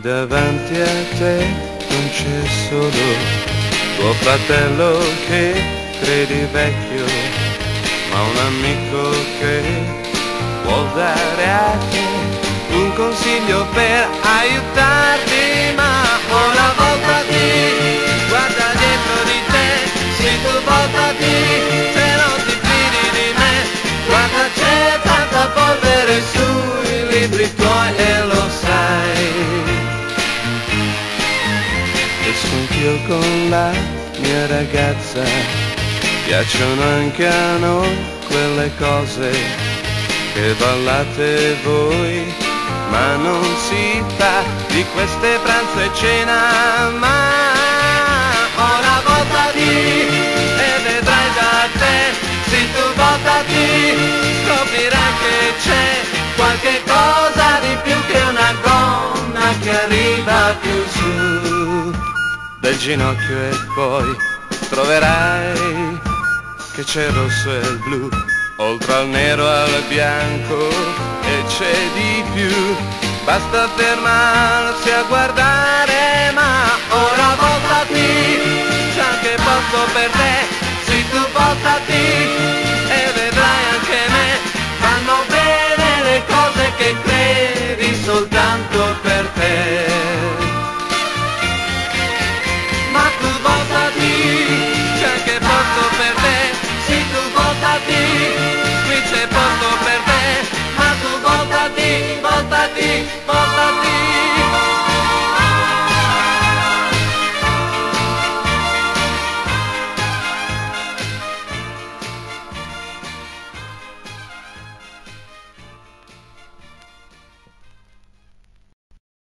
davanti a te non c'è solo tuo fratello che credi vecchio, ma un amico che può dare a te un consiglio per aiutarti. Ma una voltati, guarda dietro di te, sì tu voltati, se non ti fidi di me, guarda c'è tanta polvere sui libri tuoi e lo sai. E anch'io con la mia ragazza, piacciono anche a noi quelle cose che ballate voi, ma non si fa di queste pranzo e cena. Ma una voltati e vedrai da te, sì tu voltati, scoprirai che c'è qualche cosa di più che una gonna che arriva più su del ginocchio, e poi troverai che c'è il rosso e il blu, oltre al nero al bianco, e c'è di più. Basta fermarsi a guardare, ma ora voltati, c'è anche posto per te, sì tu voltati e vedrai anche me, vanno bene le cose che credi soltanto per te. Ma tu voltati, c'è anche posto per te, sì tu voltati, qui c'è posto per te, ma tu voltati, voltati, voltati.